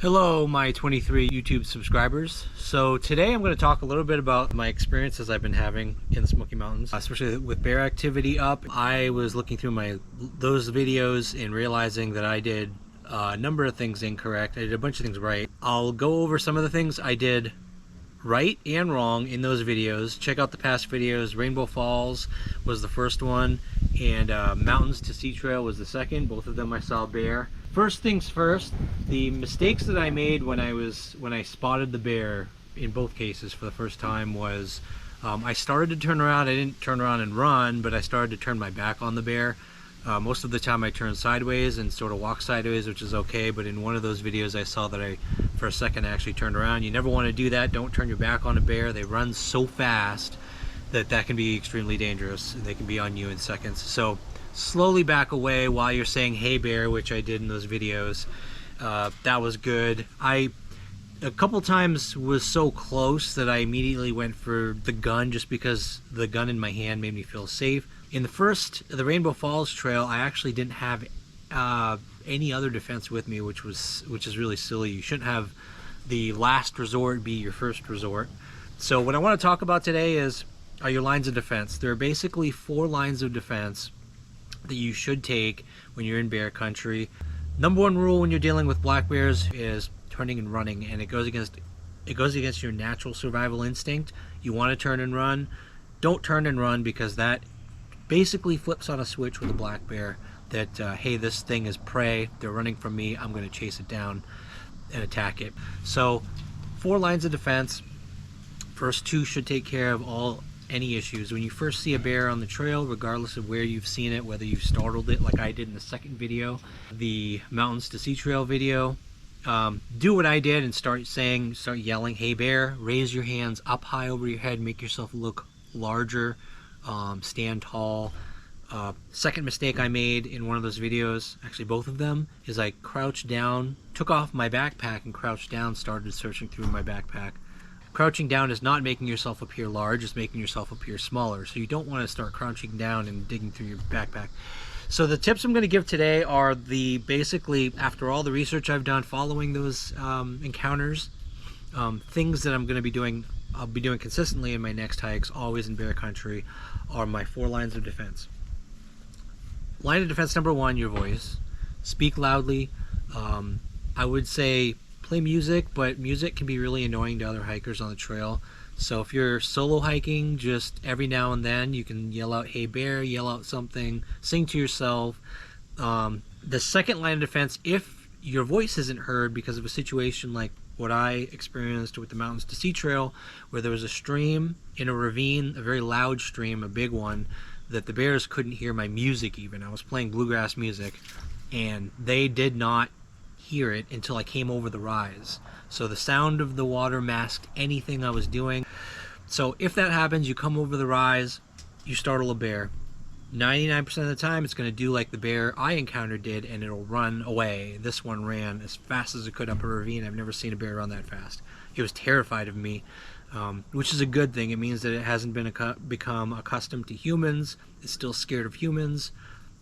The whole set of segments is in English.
Hello, my 23 YouTube subscribers. So today I'm going to talk a little bit about my experiences I've been having in the Smoky Mountains, especially with bear activity up. I was looking through those videos and realizing that I did a number of things incorrect. I did a bunch of things right. I'll go over some of the things I did right and wrong in those videos. Check out the past videos. Rainbow Falls was the first one, and Mountains to Sea Trail was the second. Both of them I saw bear. First things first, the mistakes that I made when I spotted the bear in both cases for the first time was I started to turn around. I didn't turn around and run, but I started to turn my back on the bear. Most of the time I turned sideways and sort of walked sideways, which is okay, but in one of those videos I saw that for a second I actually turned around. You never want to do that. Don't turn your back on a bear. They run so fast that can be extremely dangerous. They can be on you in seconds. So slowly back away while you're saying hey bear, which I did in those videos. That was good. I a couple times was so close that I immediately went for the gun just because the gun in my hand made me feel safe. In the Rainbow Falls trail, I actually didn't have any other defense with me, which is really silly. You shouldn't have the last resort be your first resort. So what I want to talk about today are your lines of defense. There are basically 4 lines of defense that you should take when you're in bear country. Number 1 rule when you're dealing with black bears is turning and running, and it goes against your natural survival instinct. You want to turn and run. Don't turn and run, because that basically flips on a switch with a black bear that hey, this thing is prey, they're running from me, I'm going to chase it down and attack it. So 4 lines of defense. First 2 should take care of any issues. When you first see a bear on the trail, regardless of where you've seen it, whether you've startled it like I did in the second video, the Mountains to Sea Trail video, do what I did and start yelling hey bear. Raise your hands up high over your head, make yourself look larger, stand tall. Second mistake I made in one of those videos, actually both of them, is I crouched down, took off my backpack and crouched down, started searching through my backpack. Crouching down is not making yourself appear large, it's making yourself appear smaller. So you don't want to start crouching down and digging through your backpack. So the tips I'm going to give today are basically, after all the research I've done following those encounters, things that I'm going to be doing, I'll be doing consistently in my next hikes, always in bear country, are my 4 lines of defense. Line of defense number 1, your voice. Speak loudly. I would say play music, but music can be really annoying to other hikers on the trail. So if you're solo hiking, just every now and then you can yell out hey bear, yell out something, sing to yourself. The second line of defense, if your voice isn't heard because of a situation like what I experienced with the Mountains to Sea Trail, where there was a stream in a ravine, a very loud stream, a big one, that the bears couldn't hear my music even. I was playing bluegrass music and they did not hear it until I came over the rise. So the sound of the water masked anything I was doing. So if that happens, you come over the rise, you startle a bear. 99% of the time it's going to do like the bear I encountered did, and it'll run away. This one ran as fast as it could up a ravine. I've never seen a bear run that fast. It was terrified of me, which is a good thing. It means that it hasn't become accustomed to humans. It's still scared of humans.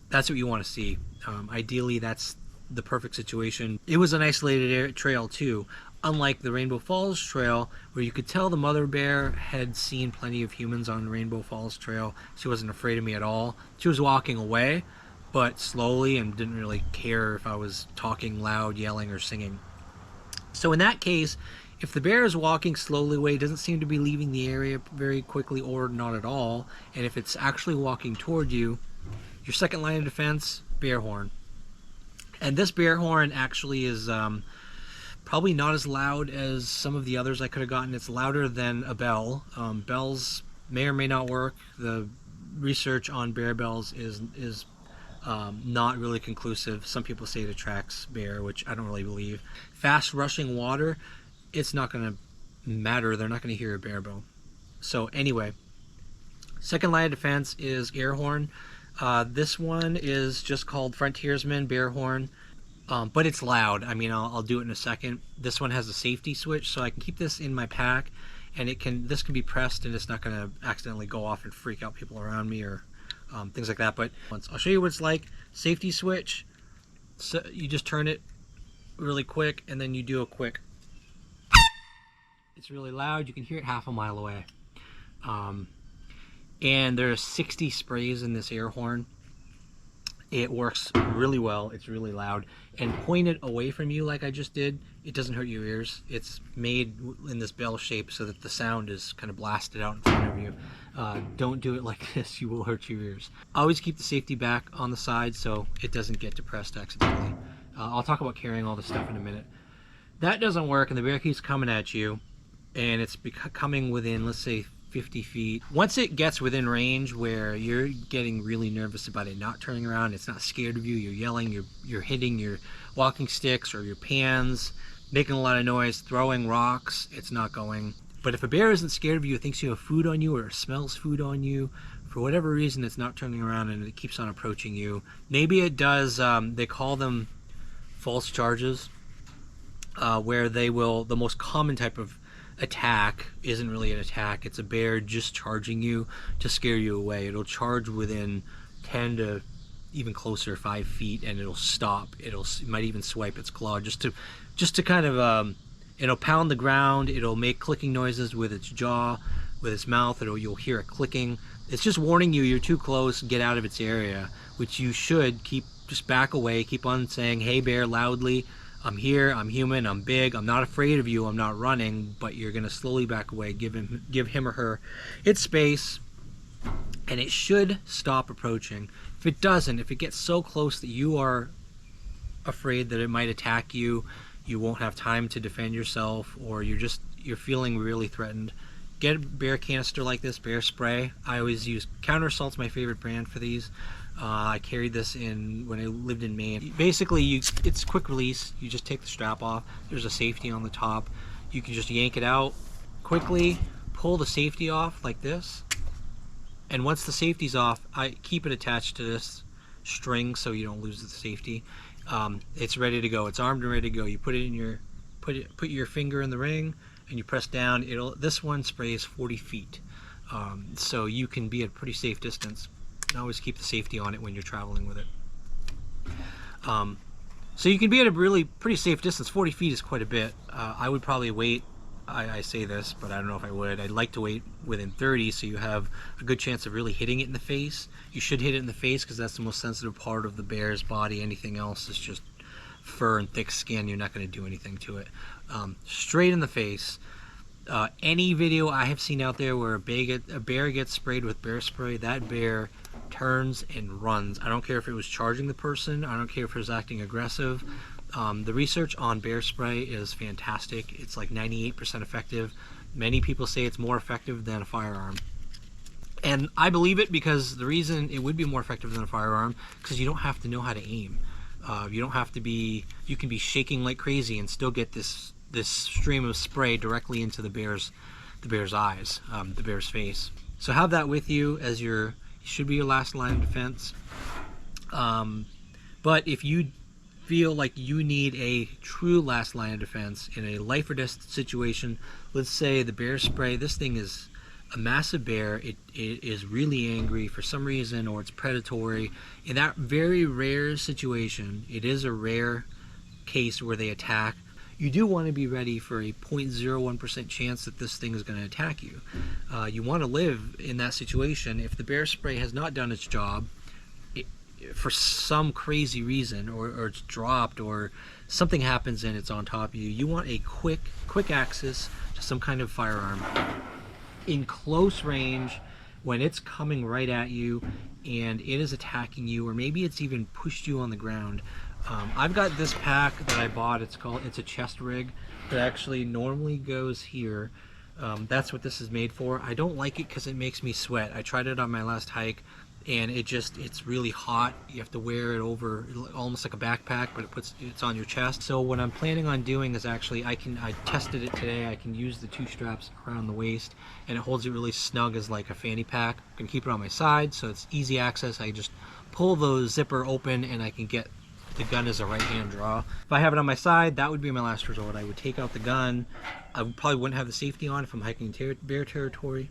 That's what you want to see. Ideally, that's the perfect situation. It was an isolated trail too, unlike the Rainbow Falls trail, where you could tell the mother bear had seen plenty of humans on Rainbow Falls trail. She wasn't afraid of me at all. She was walking away, but slowly, and didn't really care if I was talking loud, yelling, or singing. So in that case, if the bear is walking slowly away, doesn't seem to be leaving the area very quickly or not at all, and if it's actually walking toward you, your second line of defense, bear horn. And this bear horn actually is probably not as loud as some of the others I could have gotten. It's louder than a bell. Bells may or may not work. The research on bear bells is not really conclusive. Some people say it attracts bear, which I don't really believe. Fast rushing water, it's not going to matter. They're not going to hear a bear bell. So anyway, second line of defense is air horn. This one is just called Frontiersman Bear Horn, but it's loud. I mean, I'll do it in a second. This one has a safety switch, so I can keep this in my pack, and this can be pressed, and it's not going to accidentally go off and freak out people around me or things like that. But I'll show you what it's like. Safety switch. So you just turn it really quick, and then you do a quick. It's really loud. You can hear it half a mile away. And there's 60 sprays in this air horn. It works really well. It's really loud. And point it away from you like I just did. It doesn't hurt your ears. It's made in this bell shape so that the sound is kind of blasted out in front of you. Don't do it like this. You will hurt your ears. Always keep the safety back on the side so it doesn't get depressed accidentally. I'll talk about carrying all this stuff in a minute. That doesn't work, and the bear keeps coming at you, and it's coming within, let's say, 50 feet. Once it gets within range where you're getting really nervous about it not turning around, it's not scared of you, you're yelling, you're hitting your walking sticks or your pans, making a lot of noise, throwing rocks, it's not going. But if a bear isn't scared of you, thinks you have food on you or smells food on you, for whatever reason it's not turning around and it keeps on approaching you. Maybe it does, they call them false charges, where they will, the most common type of attack isn't really an attack. It's a bear just charging you to scare you away. It'll charge within 10 to even closer, 5 feet, and it'll stop. It might even swipe its claw just to kind of it'll pound the ground. It'll make clicking noises with its jaw, with its mouth. You'll hear it clicking. It's just warning you you're too close. Get out of its area, which you should keep. Just back away. Keep on saying, "Hey bear," loudly. I'm here, I'm human, I'm big, I'm not afraid of you, I'm not running, but you're gonna slowly back away, give him or her its space, and it should stop approaching. If it doesn't, if it gets so close that you are afraid that it might attack you, you won't have time to defend yourself, or you're feeling really threatened, get a bear canister like this, bear spray. I always use Counter Assault's my favorite brand for these. I carried this when I lived in Maine. Basically, it's quick release. You just take the strap off. There's a safety on the top. You can just yank it out quickly, pull the safety off like this. And once the safety's off, I keep it attached to this string so you don't lose the safety. It's ready to go. It's armed and ready to go. You put it in put your finger in the ring and you press down. This one sprays 40 feet. So you can be at a pretty safe distance. Always keep the safety on it when you're traveling with it. So you can be at a really pretty safe distance. 40 feet is quite a bit. I would probably wait. I say this, but I don't know if I would. I'd like to wait within 30 so you have a good chance of really hitting it in the face. You should hit it in the face because that's the most sensitive part of the bear's body. Anything else is just fur and thick skin. You're not going to do anything to it. Straight in the face. Any video I have seen out there where a bear gets sprayed with bear spray, that bear turns and runs. I don't care if it was charging the person. I don't care if it was acting aggressive. The research on bear spray is fantastic. It's like 98% effective. Many people say it's more effective than a firearm. And I believe it because the reason it would be more effective than a firearm, because you don't have to know how to aim. You can be shaking like crazy and still get this stream of spray directly into the bear's eyes, the bear's face. So have that with you as should be your last line of defense. But if you feel like you need a true last line of defense in a life or death situation, let's say the bear spray, this thing is a massive bear, it is really angry for some reason, or it's predatory. In that very rare situation, it is a rare case where they attack. You do want to be ready for a 0.01% chance that this thing is going to attack you. You want to live in that situation. If the bear spray has not done its job, for some crazy reason, or it's dropped, or something happens and it's on top of you, you want a quick access to some kind of firearm in close range when it's coming right at you and it is attacking you, or maybe it's even pushed you on the ground. I've got this pack that I bought. It's a chest rig that actually normally goes here. That's what this is made for. I don't like it because it makes me sweat. I tried it on my last hike and it's really hot. You have to wear it over almost like a backpack, but it's on your chest. So what I'm planning on doing is actually, I tested it today. I can use the 2 straps around the waist and it holds it really snug as like a fanny pack. I can keep it on my side so it's easy access. I just pull the zipper open and I can get the gun as a right-hand draw. If I have it on my side, that would be my last resort. I would take out the gun. I probably wouldn't have the safety on if I'm hiking bear territory.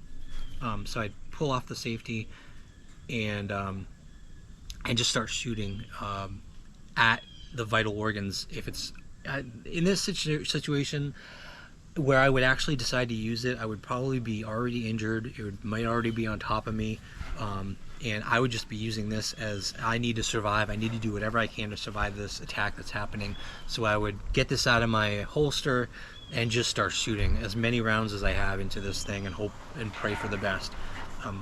So I'd pull off the safety and just start shooting at the vital organs. If it's In this situation where I would actually decide to use it, I would probably be already injured. Might already be on top of me. And I would just be using this as I need to survive. I need to do whatever I can to survive this attack that's happening. So I would get this out of my holster and just start shooting as many rounds as I have into this thing and hope and pray for the best.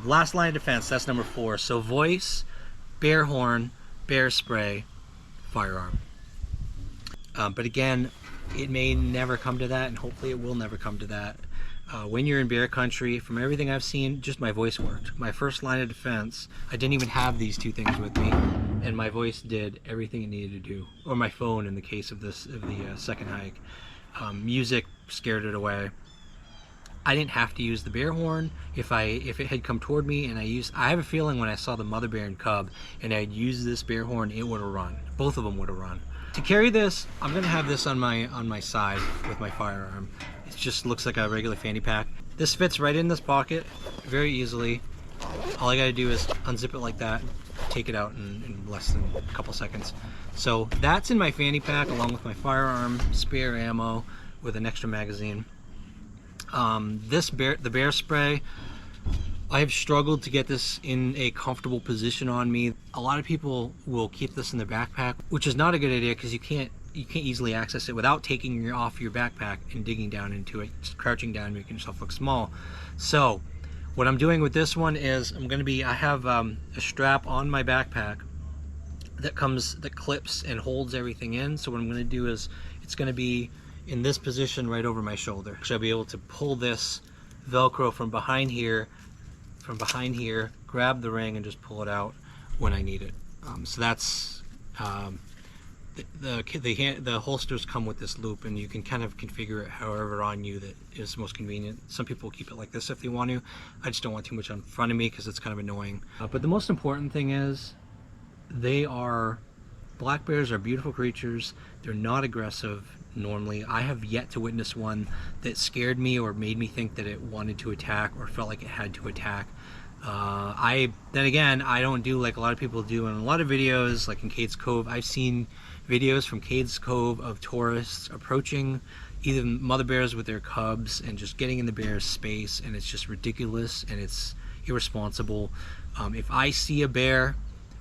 Last line of defense, that's number 4. So voice, bear horn, bear spray, firearm. But again, it may never come to that, and hopefully it will never come to that. When you're in bear country, from everything I've seen, just my voice worked. My first line of defense, I didn't even have these two things with me, and my voice did everything it needed to do. Or my phone in the case of the second hike. Music scared it away. I didn't have to use the bear horn if it had come toward me, and I have a feeling when I saw the mother bear and cub and I'd used this bear horn, it would have run. Both of them would have run. To carry this, I'm gonna have this on my side with my firearm. It just looks like a regular fanny pack. This fits right in this pocket very easily. All I gotta do is unzip it like that, take it out in less than a couple seconds. So that's in my fanny pack along with my firearm, spare ammo with an extra magazine. The bear spray, I have struggled to get this in a comfortable position on me. A lot of people will keep this in their backpack, which is not a good idea because you can't easily access it without taking it off your backpack and digging down into it, just crouching down, making yourself look small. So what I'm doing with this one is I have a strap on my backpack that clips and holds everything in. So what I'm going to do is it's going to be in this position right over my shoulder. So I'll be able to pull this Velcro from behind here, grab the ring and just pull it out when I need it. So that's the holsters come with this loop, and you can kind of configure it however on you that is most convenient. Some people keep it like this if they want to. I just don't want too much in front of me because it's kind of annoying. But the most important thing is black bears are beautiful creatures. They're not aggressive normally. I have yet to witness one that scared me or made me think that it wanted to attack or felt like it had to attack. Then again, I don't do like a lot of people do in a lot of videos, like in Cades Cove. I've seen videos from Cades Cove of tourists approaching either mother bears with their cubs and just getting in the bear's space, and it's just ridiculous and it's irresponsible. If I see a bear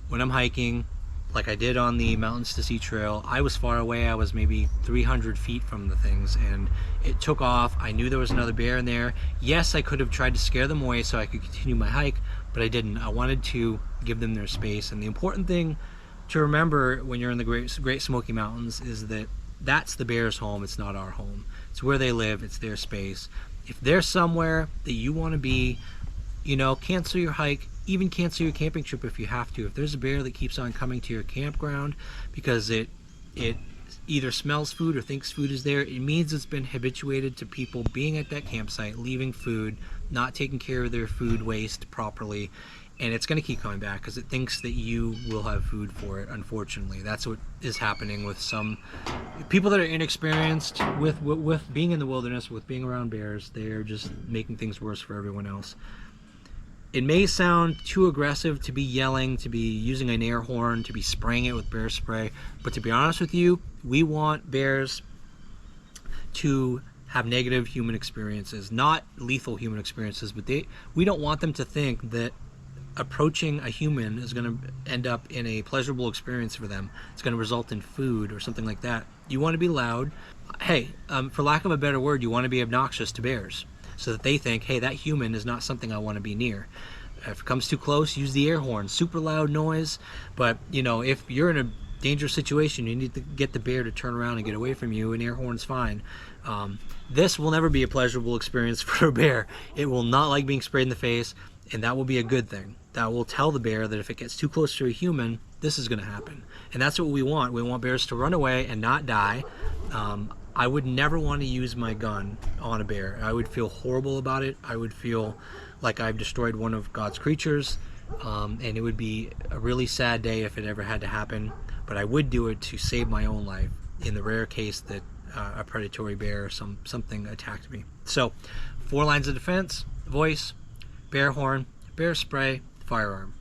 when I'm hiking, like I did on the Mountains to Sea trail, I was far away. I was maybe 300 feet from the things, and it took off. I knew there was another bear in there. Yes, I could have tried to scare them away so I could continue my hike, but I didn't. I wanted to give them their space. And the important thing to remember when you're in the Great Smoky Mountains is that that's the bear's home. It's not our home. It's where they live. It's their space. If they're somewhere that you want to be, cancel your hike. Even cancel your camping trip if you have to. If there's a bear that keeps on coming to your campground because it either smells food or thinks food is there, it means it's been habituated to people being at that campsite, leaving food, not taking care of their food waste properly, and it's going to keep coming back because it thinks that you will have food for it. Unfortunately, that's what is happening with some people that are inexperienced with being in the wilderness, with being around bears. They're just making things worse for everyone else. It may sound too aggressive to be yelling, to be using an air horn, to be spraying it with bear spray, but to be honest with you, we want bears to have negative human experiences, not lethal human experiences, but we don't want them to think that approaching a human is going to end up in a pleasurable experience for them. It's going to result in food or something like that. You want to be loud. Hey, for lack of a better word, you want to be obnoxious to bears, so that they think, hey, that human is not something I want to be near. If it comes too close, use the air horn. Super loud noise. But, if you're in a dangerous situation, you need to get the bear to turn around and get away from you. An air horn's fine. This will never be a pleasurable experience for a bear. It will not like being sprayed in the face, and that will be a good thing. That will tell the bear that if it gets too close to a human, this is going to happen. And that's what we want. We want bears to run away and not die. I would never want to use my gun on a bear. I would feel horrible about it. I would feel like I've destroyed one of God's creatures, and it would be a really sad day if it ever had to happen. But I would do it to save my own life in the rare case that a predatory bear or something attacked me. So, 4 lines of defense: voice, bear horn, bear spray, firearm.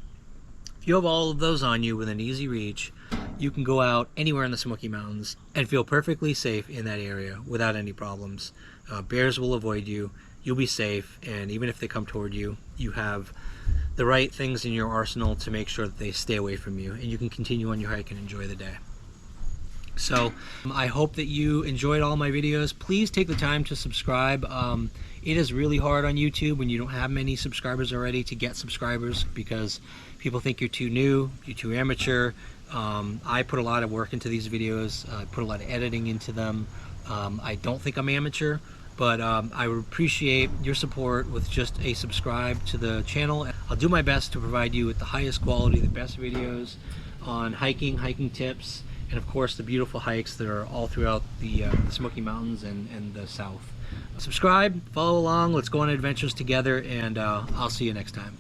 If you have all of those on you within easy reach, you can go out anywhere in the Smoky Mountains and feel perfectly safe in that area without any problems. Bears will avoid you, you'll be safe, and even if they come toward you, you have the right things in your arsenal to make sure that they stay away from you, and you can continue on your hike and enjoy the day. So I hope that you enjoyed all my videos. Please take the time to subscribe. It is really hard on YouTube when you don't have many subscribers already to get subscribers, because people think you're too new, you're too amateur. I put a lot of work into these videos. I put a lot of editing into them. I don't think I'm amateur, but I would appreciate your support with just a subscribe to the channel. I'll do my best to provide you with the highest quality, the best videos on hiking tips, and of course the beautiful hikes that are all throughout the Smoky Mountains and the South. Subscribe, follow along, let's go on adventures together, and I'll see you next time.